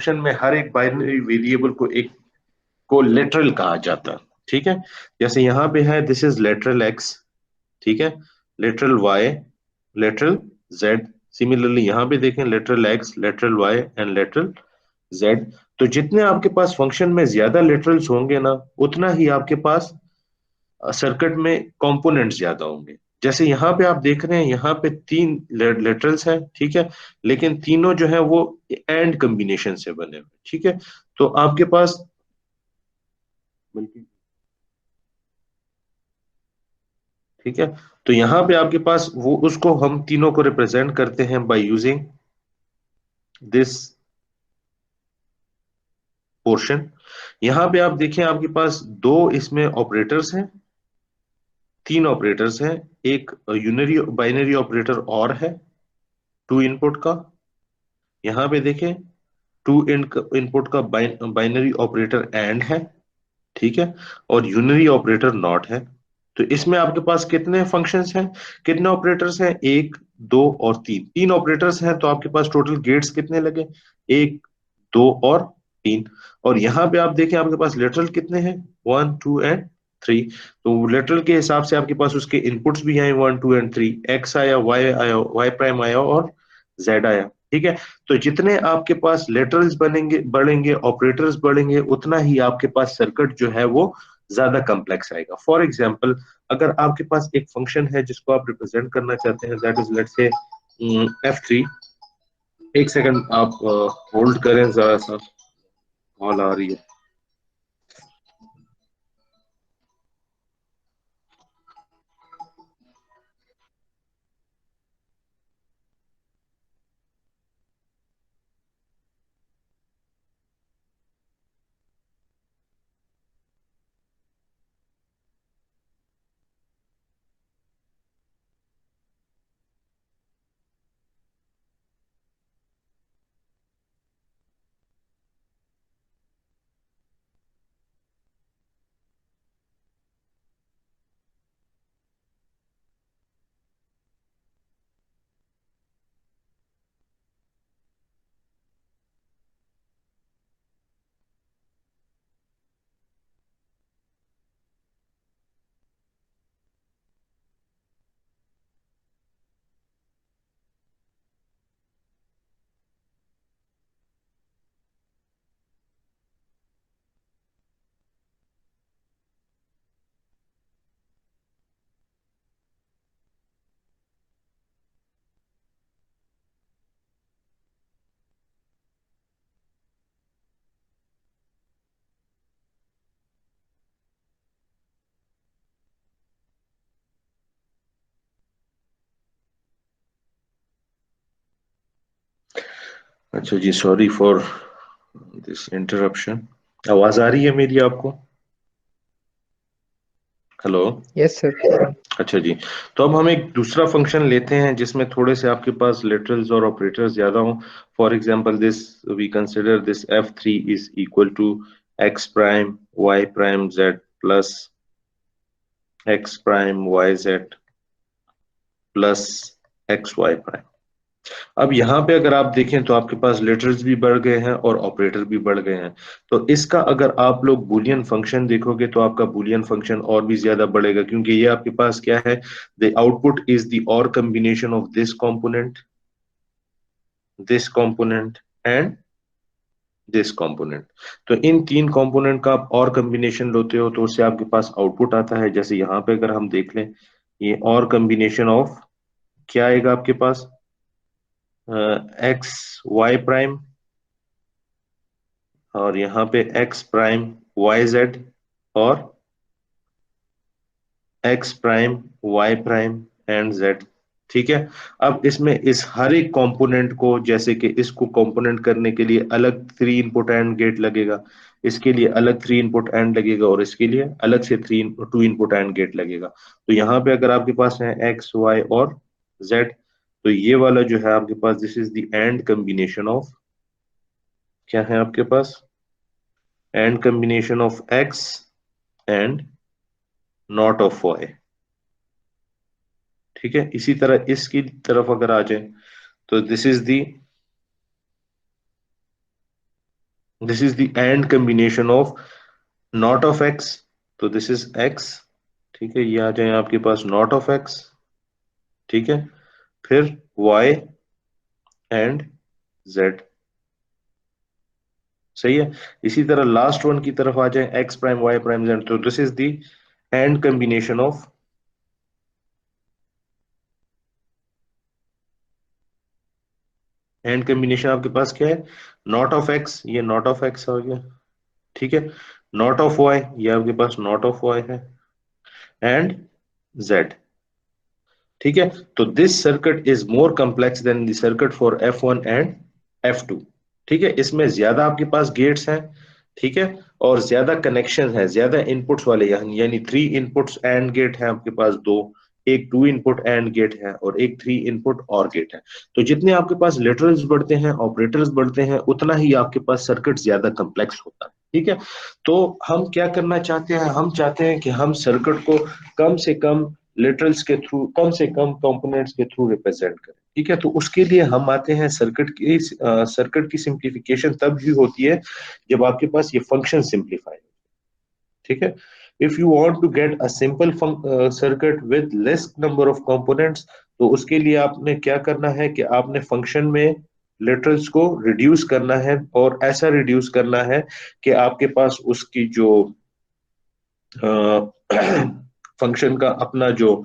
Function में हर एक binary variable को एक को लेटरल कहा जाता है। ठीक है, जैसे यहाँ पे है दिस इज लेटरल एक्स, ठीक है, lateral y, lateral z. Similarly यहाँ पे देखें lateral x, lateral y and lateral z. तो जितने आपके पास फंक्शन में ज्यादा लेटरल्स होंगे ना, उतना ही आपके पास सर्किट में कंपोनेंट्स ज्यादा होंगे। जैसे यहाँ पे आप देख रहे हैं, यहाँ पे तीन लेटरल्स हैं, ठीक है, लेकिन तीनों जो है वो एंड कॉम्बिनेशन से बने हुए, ठीक है। तो आपके पास ठीक है, तो यहाँ पे आपके पास वो उसको हम तीनों को रिप्रेजेंट करते हैं बाय यूजिंग दिस पोर्शन। यहाँ पे आप देखें आपके पास दो इसमें ऑपरेटर्स हैं, तीन ऑपरेटर्स हैं। एक यूनरी बाइनरी ऑपरेटर और है टू इनपुट का। यहाँ पे देखें टू इनपुट का बाइनरी ऑपरेटर एंड है, ठीक है, और यूनरी ऑपरेटर नॉट है। तो इसमें आपके पास कितने फंक्शंस हैं, कितने ऑपरेटर्स हैं? एक, दो और तीन, तीन ऑपरेटर्स हैं। तो आपके पास टोटल गेट्स कितने लगे? एक, दो और तीन। और यहां पे आप देखें आपके पास लेटरल कितने हैं? One, two and three. तो लेटरल के हिसाब से आपके पास उसके इनपुट्स भी आए, one, two and three. X आया, वाई आया, वाई प्राइम आया और जेड आया, ठीक है। तो जितने आपके पास लेटरल्स बनेंगे बढ़ेंगे, ऑपरेटर्स बढ़ेंगे, उतना ही आपके पास सर्किट जो है वो ज्यादा कॉम्प्लेक्स आएगा। फॉर एग्जाम्पल, अगर आपके पास एक फंक्शन है जिसको आप रिप्रेजेंट करना चाहते हैं, that is let's say F3। एक सेकंड आप होल्ड करें, जरा सा कॉल आ रही है। अच्छा जी, सॉरी फॉर दिस इंटरप्शन। आवाज आ रही है मेरी आपको? हेलो। Yes sir. अच्छा जी, तो अब हम एक दूसरा फंक्शन लेते हैं जिसमें थोड़े से आपके पास लिटरल्स और ऑपरेटर्स ज्यादा हों। For example this, we consider this F3 is equal to x prime Y prime Z plus x prime y z plus x y prime. अब यहाँ पे अगर आप देखें तो आपके पास लेटर्स भी बढ़ गए हैं और ऑपरेटर भी बढ़ गए हैं। तो इसका अगर आप लोग बुलियन फंक्शन देखोगे तो आपका बुलियन फंक्शन और भी ज्यादा बढ़ेगा, क्योंकि ये आपके पास क्या है, द आउटपुट इज द और combination of this component and this component. तो इन तीन कॉम्पोनेंट का आप और कॉम्बिनेशन लेते हो तो उससे आपके पास आउटपुट आता है। जैसे यहाँ पे अगर हम देख लें, ये और कॉम्बिनेशन ऑफ क्या आएगा आपके पास, एक्स वाई प्राइम, और यहाँ पे एक्स प्राइम वाई जेड और x prime Y prime and Z, ठीक है। अब इसमें इस हर एक कंपोनेंट को, जैसे कि इसको कंपोनेंट करने के लिए अलग थ्री इनपुट एंड गेट लगेगा, इसके लिए अलग थ्री इनपुट एंड लगेगा, और इसके लिए अलग से three two input and gate लगेगा। तो यहाँ पे अगर आपके पास है एक्स वाई और जेड, तो ये वाला जो है आपके पास, this is the and combination of, क्या है आपके पास, and combination of X and not of Y, ठीक है। इसी तरह इसकी तरफ अगर आ जाए तो this is the this is the and combination of not of x, तो दिस इज एक्स, ठीक है, ये आ जाए आपके पास नॉट ऑफ एक्स, ठीक है, फिर y एंड z, सही है। इसी तरह लास्ट वन की तरफ आ जाए X prime Y prime Z, तो this is the and combination of, and combination आपके पास क्या है, नॉट ऑफ एक्स, ये नॉट ऑफ एक्स आ गया, ठीक है, नॉट ऑफ वाई, ये आपके पास नॉट ऑफ वाई है, एंड जेड, ठीक है। तो this circuit is more complex than the circuit for F1 and F2, ठीक है, इसमें ज्यादा आपके पास गेट्स हैं, ठीक है, और ज्यादा कनेक्शन है, ज्यादा इनपुट्स वाले, यानी 3 इनपुट्स एंड गेट है आपके पास दो, एक 2 इनपुट एंड गेट है और एक 3 इनपुट और गेट है। तो जितने आपके पास लिटरल्स बढ़ते हैं, ऑपरेटर्स बढ़ते हैं, उतना ही आपके पास सर्किट ज्यादा कॉम्प्लेक्स होता है, ठीक है। तो हम क्या करना चाहते हैं, हम चाहते हैं कि हम सर्किट को कम से कम लिटरल्स के थ्रू, कम से कम कंपोनेंट्स के थ्रू रिप्रेजेंट करें, ठीक है। तो उसके लिए हम आते हैं सर्किट की सिंप्लीफिकेशन तब भी होती है जब आपके पास ये फंक्शन सिंप्लीफाई, ठीक है। If you want to get a simple circuit with less number of components, तो उसके लिए आपने क्या करना है कि आपने फंक्शन में लिटरल्स को रिड्यूस करना है, और ऐसा रिड्यूस करना है कि आपके पास उसकी जो फंक्शन का अपना जो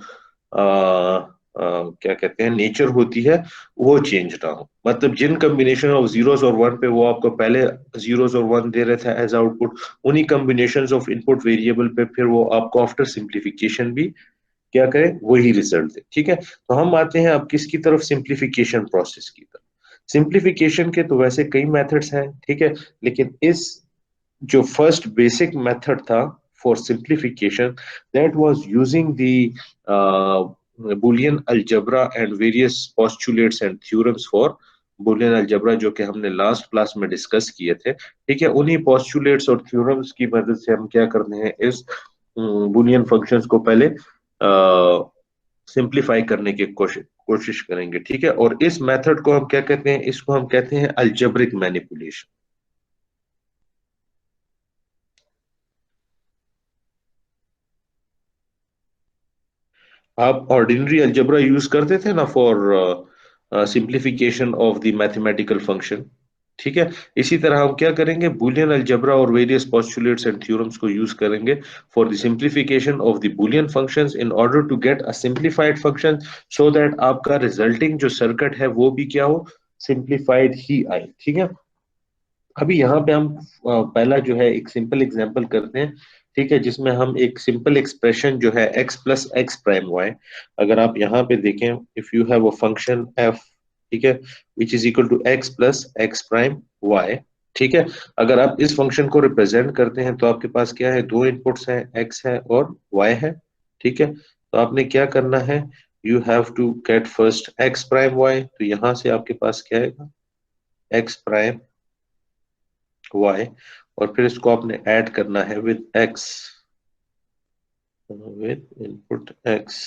क्या कहते हैं नेचर होती है, वो चेंज ना हो। मतलब जिन कम्बिनेशन ऑफ जीरोस और वन पे वो आपको पहले जीरोस और वन दे रहे थे एज आउटपुट, उन्हीं कम्बिनेशन ऑफ इनपुट वेरिएबल पे फिर वो आपको आफ्टर सिंप्लीफिकेशन भी क्या करें, वही रिजल्ट दे, ठीक है। तो हम आते हैं अब किसकी तरफ, सिंप्लीफिकेशन प्रोसेस की तरफ। सिंप्लीफिकेशन के तो वैसे कई मेथड्स हैं, ठीक है, लेकिन इस जो फर्स्ट बेसिक मेथड था for simplification, that was using the Boolean algebra and various postulates and theorems for Boolean algebra, जो कि हमने लास्ट क्लास में डिस्कस किए थे, ठीक है। उन्हीं postulates और theorems की मदद से हम क्या करते हैं, इस बुलियन फंक्शंस को पहले सिंप्लीफाई करने की कोशिश करेंगे, ठीक है। और इस मेथड को हम क्या कहते हैं, इसको हम कहते हैं अल्जेब्रिक मैनिपुलेशन। आप ऑर्डिनरी अलजेब्रा यूज करते थे ना for simplification of the mathematical function, ठीक है। इसी तरह हम क्या करेंगे, बुलियन अलजेब्रा और वेरियस पोस्टुलेट्स एंड थ्योरम्स को यूज करेंगे for the simplification of the Boolean functions in order to get a simplified function, so that आपका रिजल्टिंग जो सर्किट है वो भी क्या हो, सिंप्लीफाइड ही आए, ठीक है। अभी यहाँ पे हम पहला जो है एक सिंपल एग्जांपल करते हैं, ठीक है, जिसमें हम एक सिंपल एक्सप्रेशन जो है x plus x prime y, अगर आप यहाँ पे देखें, if you have a function f, ठीक है, which is equal to x plus x prime y, ठीक है। अगर आप इस फंक्शन को रिप्रेजेंट करते हैं तो आपके पास क्या है, दो इनपुट्स हैं, x है और y है, ठीक है। तो आपने क्या करना है, you have to get first x prime y, तो यहाँ से आपके पास क्या आएगा, x प्राइम y, और फिर इसको आपने ऐड करना है with x, with input x,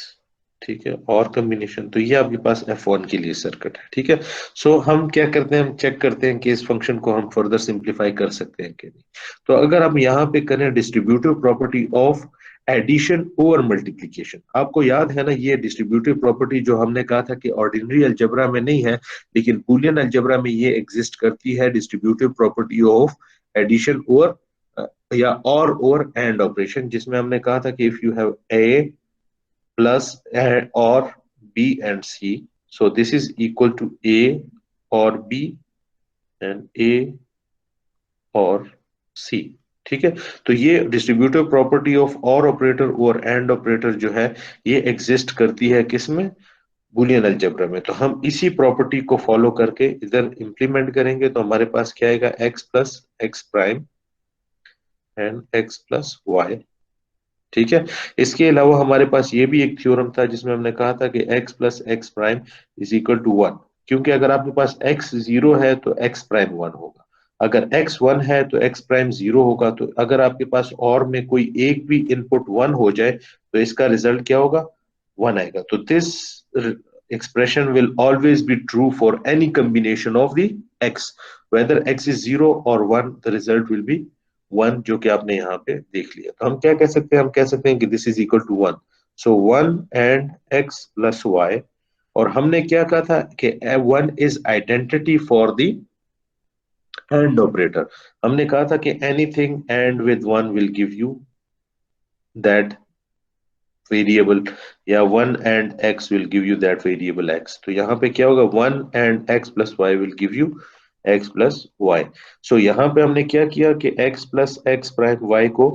ठीक है, और कॉम्बिनेशन, तो ये आपके पास F1 के लिए सर्किट है, ठीक है। सो हम क्या करते हैं, हम चेक करते हैं कि इस फंक्शन को हम फर्दर सिंप्लीफाई कर सकते हैं कि नहीं। तो अगर हम यहाँ पे करें distributive property of addition over multiplication, आपको याद है ना, ये डिस्ट्रीब्यूटिव प्रॉपर्टी जो हमने कहा था कि ऑर्डिनरी अलजेब्रा में नहीं है, लेकिन बूलियन अलजेब्रा में ये एग्जिस्ट करती है, distributive property of addition over या और एंड ऑपरेशन, जिसमें हमने कहा था कि if you have A plus और B and C, so this is equal to A और बी एंड ए और सी, ठीक है। तो ये डिस्ट्रीब्यूटिव प्रॉपर्टी ऑफ और ऑपरेटर और एंड ऑपरेटर जो है, ये एग्जिस्ट करती है किसमें, बूलियन अलजेब्रा में। तो हम इसी प्रॉपर्टी को फॉलो करके इधर इंप्लीमेंट करेंगे, तो हमारे पास क्या आएगा, x plus x prime and x plus y, ठीक है। इसके अलावा हमारे पास ये भी एक थ्योरम था जिसमें हमने कहा था कि x plus x prime is equal to 1, क्योंकि अगर आपके पास x 0 है तो x प्राइम 1 होगा, अगर x 1 है तो x प्राइम 0 होगा, तो अगर आपके पास और में कोई एक भी इनपुट 1 हो जाए तो इसका रिजल्ट क्या होगा, 1 आएगा। तो this expression will always be true for any combination of the x, whether x is 0 और 1, द रिजल्ट विल बी 1, जो कि आपने यहाँ पे देख लिया। तो हम क्या कह सकते हैं, हम कह सकते हैं कि this is equal to 1। So 1 and x plus y, और हमने क्या कहा था कि 1 is identity for the and operator. हमने कहा था कि anything and with 1 will give you that variable, या 1 and x will give you that variable x। तो यहाँ पे क्या होगा, 1 and x plus Y will give you x plus Y. So यहाँ पे हमने क्या किया कि x plus x prime y को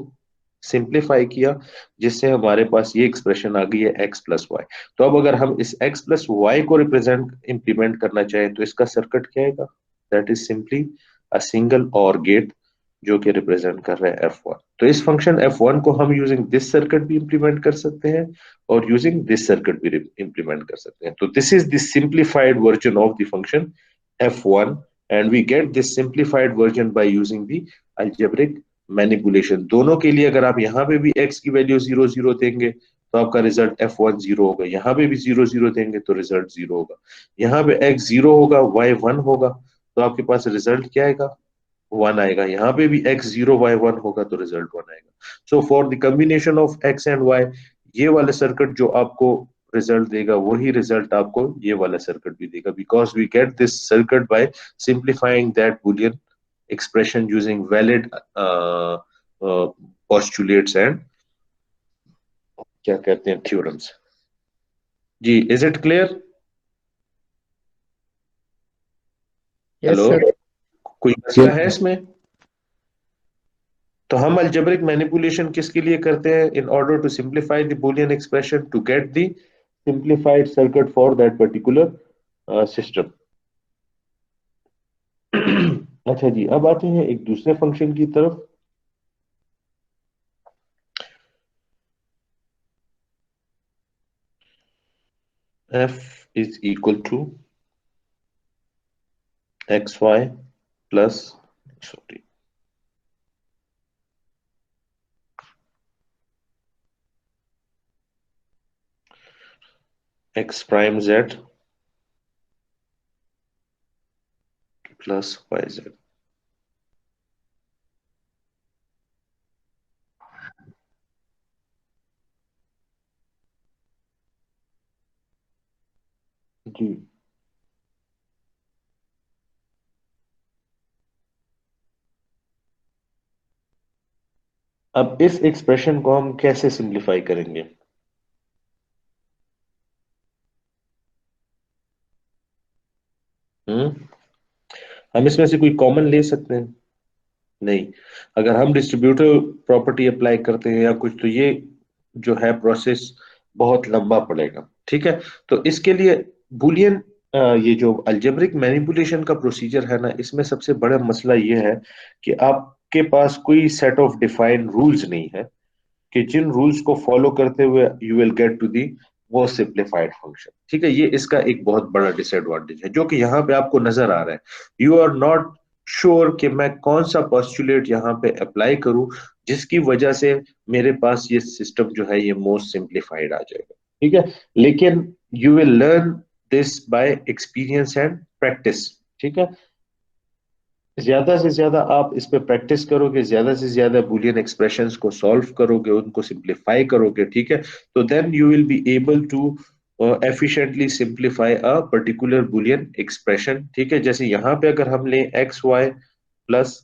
सिंप्लीफाई किया, जिससे हमारे पास ये एक्सप्रेशन आ गई है x प्लस वाई। तो अब अगर हम इस x प्लस वाई को रिप्रेजेंट इंप्लीमेंट करना चाहें तो इसका सर्किट क्या आएगा, that is simply a single और गेट जो कि रिप्रेजेंट कर रहे हैं F1। तो इस फंक्शन F1 को हम यूजिंग दिस सर्किट भी इंप्लीमेंट कर सकते हैं और यूजिंग दिस सर्किट भी इंप्लीमेंट कर सकते हैं। तो this is the simplified version of the function F1, and we get this simplified version by using the algebraic manipulation. दोनों के लिए अगर आप यहाँ पे भी x की वैल्यू 0 0 देंगे तो आपका रिजल्ट F1 0 होगा, यहाँ पे भी 0 0 देंगे तो रिजल्ट 0 होगा, यहाँ पे x 0 होगा y 1 होगा, तो आपके पास रिजल्ट क्या आएगा, 1 आएगा। यहाँ पे भी x 0 y 1 होगा तो रिजल्ट 1 आएगा। So for the combination of x and y, ये वाला सर्किट जो आपको रिजल्ट देगा वही रिजल्ट आपको ये वाला सर्किट भी देगा, because we get this circuit by simplifying that Boolean expression using valid postulates and क्या कहते हैं थ्योरम्स। जी, is it clear? Yes hello, sir. कोई मसला है इसमें? तो हम अलजेब्रिक मैनिपुलेशन किसके लिए करते हैं, in order to simplify the Boolean expression to get the simplified circuit for that particular system. अच्छा जी, अब आते हैं एक दूसरे फंक्शन की तरफ। f is equal to X Y plus, sorry, X prime Z plus Y Z. जी, अब इस एक्सप्रेशन को हम कैसे सिंप्लीफाई करेंगे? हम्म हम इसमें से कोई कॉमन ले सकते हैं? नहीं। अगर हम डिस्ट्रीब्यूटिव प्रॉपर्टी अप्लाई करते हैं या कुछ, तो ये जो है प्रोसेस बहुत लंबा पड़ेगा। ठीक है, तो इसके लिए बुलियन, ये जो अलजेब्रिक मैनिपुलेशन का प्रोसीजर है ना, इसमें सबसे बड़ा मसला ये है कि आपके पास कोई सेट ऑफ डिफाइंड रूल्स नहीं है कि जिन रूल्स को फॉलो करते हुए you will get to the वो सिंप्लीफाइड फंक्शन। ठीक है, ये इसका एक बहुत बड़ा डिसएडवांटेज है जो कि यहाँ पे आपको नजर आ रहा है। यू आर नॉट श्योर कि मैं कौन सा पॉस्टुलेट यहाँ पे अप्लाई करूं जिसकी वजह से मेरे पास ये सिस्टम जो है ये मोस्ट सिंप्लीफाइड आ जाएगा। ठीक है, लेकिन you will learn this by experience and practice. ठीक है, ज्यादा से ज्यादा आप इस पे प्रैक्टिस करोगे, ज्यादा से ज्यादा बुलियन एक्सप्रेशंस को सॉल्व करोगे, उनको सिंप्लीफाई करोगे, ठीक है, तो then you will be able to efficiently simplify particular Boolean expression. ठीक है, जैसे यहाँ पे अगर हम लें एक्स वाई प्लस